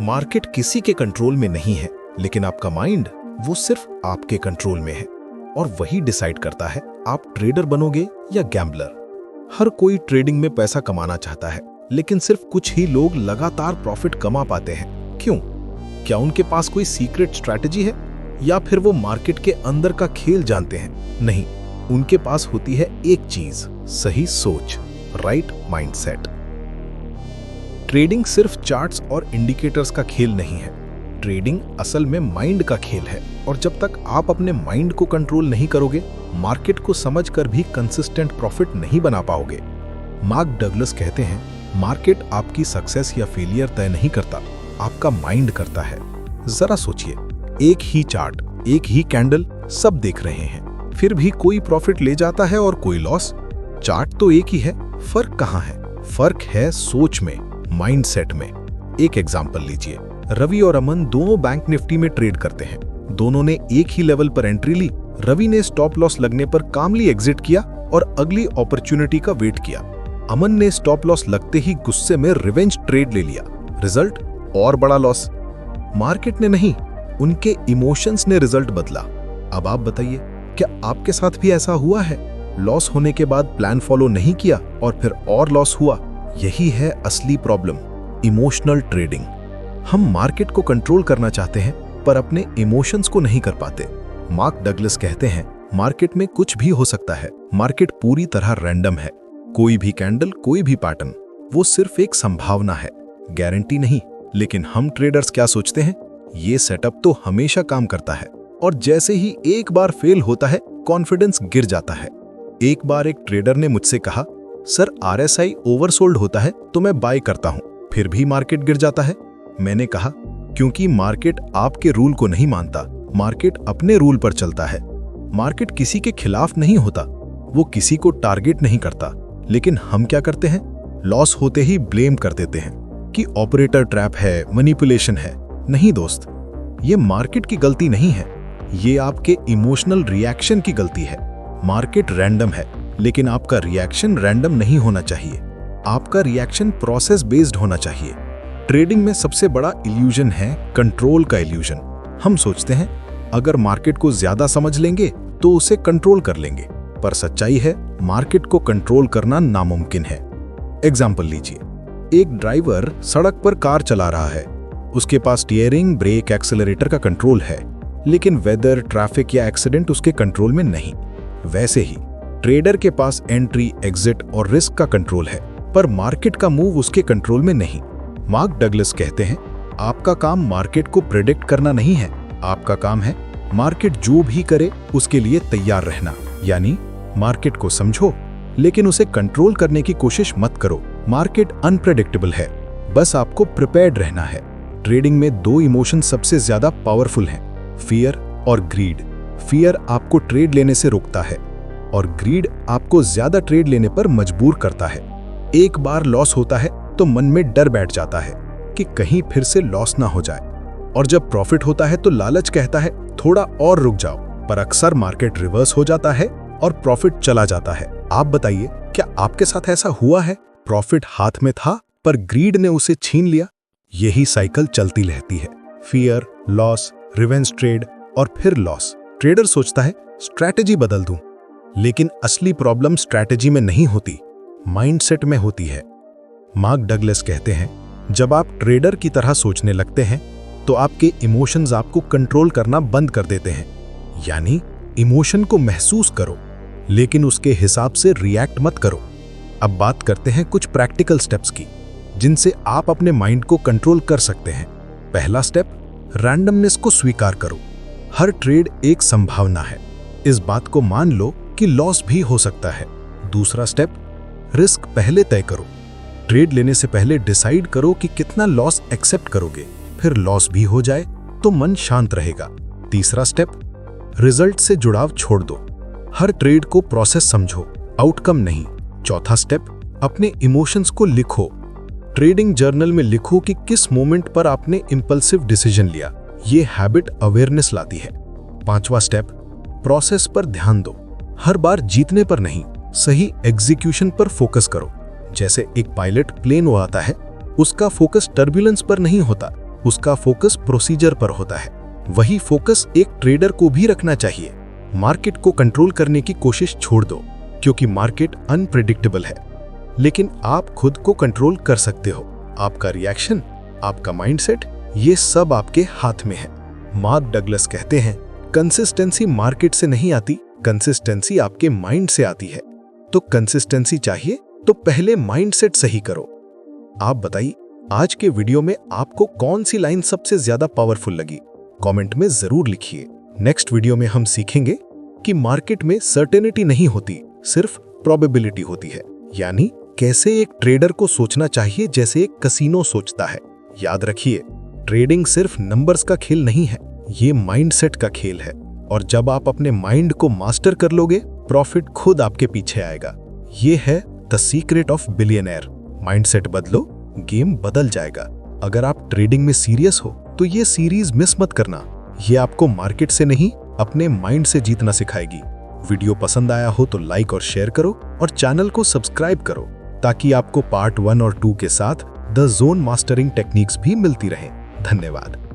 Market किसी के control में नहीं है, लेकिन आपका माइंड वो सिर्फ आपके कंट्रोल में है और वही डिसाइड करता है आप ट्रेडर बनोगे या गैम्बलर। हर कोई ट्रेडिंग में पैसा कमाना चाहता है, लेकिन सिर्फ कुछ ही लोग लगातार प्रॉफिट कमा पाते हैं। क्यों? क्या उनके पास कोई सीक्रेट स्ट्रैटेजी है या फिर वो मार्केट के अंदर का खेल जानते हैं? नहीं, उनके पास होती है एक चीज, सही सोच, राइट माइंडसेट। ट्रेडिंग सिर्फ चार्ट्स और इंडिकेटर्स का खेल नहीं है। ट्रेडिंग असल में माइंड का खेल है, और जब तक आप अपने माइंड को कंट्रोल नहीं करोगे, मार्केट को समझकर भी कंसिस्टेंट प्रॉफिट नहीं बना पाओगे। मार्क डगलस कहते हैं, मार्केट आपकी सक्सेस या फेलियर तय नहीं करता, आपका माइंड करता है। जरा सोचिए, एक ही चार्ट, एक ही कैंडल, सब देख रहे हैं, फिर भी कोई प्रॉफिट ले जाता है और कोई लॉस। चार्ट तो एक ही है, फर्क कहाँ है? फर्क है सोच में, माइंडसेट में। एक एग्जांपल लीजिए, रवि और अमन दोनों बैंक निफ्टी में ट्रेड करते हैं। दोनों ने एक ही लेवल पर एंट्री ली। रवि ने स्टॉप लॉस लगने पर कामली एग्जिट किया और अगली अपॉर्चुनिटी का वेट किया। अमन ने स्टॉप लॉस लगते ही गुस्से में रिवेंज ट्रेड ले लिया। रिजल्ट और बड़ा लॉस। मार्केट ने नहीं, उनके इमोशंस ने रिजल्ट बदला। अब आप बताइए, क्या आपके साथ भी ऐसा हुआ है? लॉस होने के बाद प्लान फॉलो नहीं किया और फिर और लॉस हुआ। यही है असली प्रॉब्लम, इमोशनल ट्रेडिंग। हम मार्केट को कंट्रोल करना चाहते हैं, पर अपने इमोशंस को नहीं कर पाते। मार्क डगलस कहते हैं, मार्केट में कुछ भी हो सकता है। मार्केट पूरी तरह रैंडम है। कोई भी कैंडल, कोई भी पैटर्न, वो सिर्फ एक संभावना है, गारंटी नहीं। लेकिन हम ट्रेडर्स क्या सोचते हैं? ये सेटअप तो हमेशा काम करता है, और जैसे ही एक बार फेल होता है, कॉन्फिडेंस गिर जाता है। एक बार एक ट्रेडर ने मुझसे कहा, सर RSI ओवरसोल्ड होता है तो मैं बाय करता हूं, फिर भी मार्केट गिर जाता है। मैंने कहा, क्योंकि मार्केट आपके रूल को नहीं मानता, मार्केट अपने रूल पर चलता है। मार्केट किसी के खिलाफ नहीं होता, वो किसी को टारगेट नहीं करता। लेकिन हम क्या करते हैं? लॉस होते ही ब्लेम कर देते हैं कि ऑपरेटर ट्रैप है, मैनिपुलेशन है। नहीं दोस्त, ये मार्केट की गलती नहीं है, ये आपके इमोशनल रिएक्शन की गलती है। मार्केट रैंडम है, लेकिन आपका रिएक्शन रैंडम नहीं होना चाहिए। आपका रिएक्शन प्रोसेस बेस्ड होना चाहिए। ट्रेडिंग में सबसे बड़ा इल्यूजन है कंट्रोल का इल्यूजन। हम सोचते हैं अगर मार्केट को ज्यादा समझ लेंगे तो उसे कंट्रोल कर लेंगे, पर सच्चाई है मार्केट को कंट्रोल करना नामुमकिन है। एग्जाम्पल लीजिए, एक ड्राइवर सड़क पर कार चला रहा है। उसके पास स्टीयरिंग, ब्रेक, एक्सेलरेटर का कंट्रोल है, लेकिन वेदर, ट्रैफिक या एक्सीडेंट उसके कंट्रोल में नहीं। वैसे ही ट्रेडर के पास एंट्री, एग्जिट और रिस्क का कंट्रोल है, पर मार्केट का मूव उसके कंट्रोल में नहीं। मार्क डगलस कहते हैं, आपका काम मार्केट को प्रेडिक्ट करना नहीं है, आपका काम है मार्केट जो भी करे उसके लिए तैयार रहना। यानी मार्केट को समझो, लेकिन उसे कंट्रोल करने की कोशिश मत करो। मार्केट अनप्रेडिक्टेबल है, बस आपको प्रिपेयर्ड रहना है। ट्रेडिंग में दो इमोशन सबसे ज्यादा पावरफुल हैं, फियर और ग्रीड। फियर आपको ट्रेड लेने से रोकता है और ग्रीड आपको ज्यादा ट्रेड लेने पर मजबूर करता है। एक बार लॉस होता है तो मन में डर बैठ जाता है कि कहीं फिर से लॉस ना हो जाए, और जब प्रॉफिट होता है तो लालच कहता है थोड़ा और रुक जाओ। पर अक्सर मार्केट रिवर्स हो जाता है और प्रॉफिट चला जाता है। आप बताइए, क्या आपके साथ ऐसा हुआ है? प्रॉफिट हाथ में था पर ग्रीड ने उसे छीन लिया। यही साइकिल चलती रहती है, फियर, लॉस, रिवेंज ट्रेड और फिर लॉस। ट्रेडर सोचता है स्ट्रैटेजी बदल दूं, लेकिन असली प्रॉब्लम स्ट्रैटेजी में नहीं होती, माइंडसेट में होती है। मार्क डगलस कहते हैं, जब आप ट्रेडर की तरह सोचने लगते हैं तो आपके इमोशंस आपको कंट्रोल करना बंद कर देते हैं। यानी इमोशन को महसूस करो, लेकिन उसके हिसाब से रिएक्ट मत करो। अब बात करते हैं कुछ प्रैक्टिकल स्टेप्स की, जिनसे आप अपने माइंड को कंट्रोल कर सकते हैं। पहला स्टेप, रैंडमनेस को स्वीकार करो। हर ट्रेड एक संभावना है, इस बात को मान लो कि लॉस भी हो सकता है। दूसरा स्टेप, रिस्क पहले तय करो। ट्रेड लेने से पहले डिसाइड करो कि कितना लॉस एक्सेप्ट करोगे, फिर लॉस भी हो जाए तो मन शांत रहेगा। तीसरा स्टेप, रिजल्ट से जुड़ाव छोड़ दो। हर ट्रेड को प्रोसेस समझो, आउटकम नहीं। चौथा स्टेप, अपने इमोशंस को लिखो। ट्रेडिंग जर्नल में लिखो कि किस मोमेंट पर आपने इंपल्सिव डिसीजन लिया। ये हैबिट अवेयरनेस लाती है। पांचवा स्टेप, प्रोसेस पर ध्यान दो। हर बार जीतने पर नहीं, सही एग्जीक्यूशन पर फोकस करो। जैसे एक पायलट प्लेन उड़ाता है, उसका फोकस टर्बुलेंस पर नहीं होता, उसका फोकस प्रोसीजर पर होता है। वही फोकस एक ट्रेडर को भी रखना चाहिए। मार्केट को कंट्रोल करने की कोशिश छोड़ दो, क्योंकि मार्केट अनप्रेडिक्टेबल है, लेकिन आप खुद को कंट्रोल कर सकते हो। आपका रिएक्शन, आपका माइंडसेट, ये सब आपके हाथ में है। मार्क डगलस कहते हैं, कंसिस्टेंसी मार्केट से नहीं आती, कंसिस्टेंसी आपके माइंड से आती है। तो कंसिस्टेंसी चाहिए तो पहले माइंडसेट सही करो। आप बताइए, आज के वीडियो में आपको कौन सी लाइन सबसे ज्यादा पावरफुल लगी? कमेंट में जरूर लिखिए। नेक्स्ट वीडियो में हम सीखेंगे कि मार्केट में सर्टेनिटी नहीं होती, सिर्फ प्रोबेबिलिटी होती है। यानी कैसे एक ट्रेडर को सोचना चाहिए जैसे एक कसीनो सोचता है। याद रखिए, ट्रेडिंग सिर्फ नंबर्स का खेल नहीं है, ये माइंडसेट का खेल है। और जब आप अपने माइंड को मास्टर कर लोगे, प्रॉफिट खुद आपके पीछे आएगा। ये है the secret of billionaire. Mindset बदलो, गेम बदल जाएगा। अगर आप ट्रेडिंग में सीरियस हो तो ये सीरीज मिस मत करना। ये आपको मार्केट से नहीं, अपने माइंड से जीतना सिखाएगी। वीडियो पसंद आया हो तो लाइक और शेयर करो और चैनल को सब्सक्राइब करो, ताकि आपको पार्ट 1 और 2 के साथ द जोन मास्टरिंग टेक्निक्स भी मिलती रहें। धन्यवाद।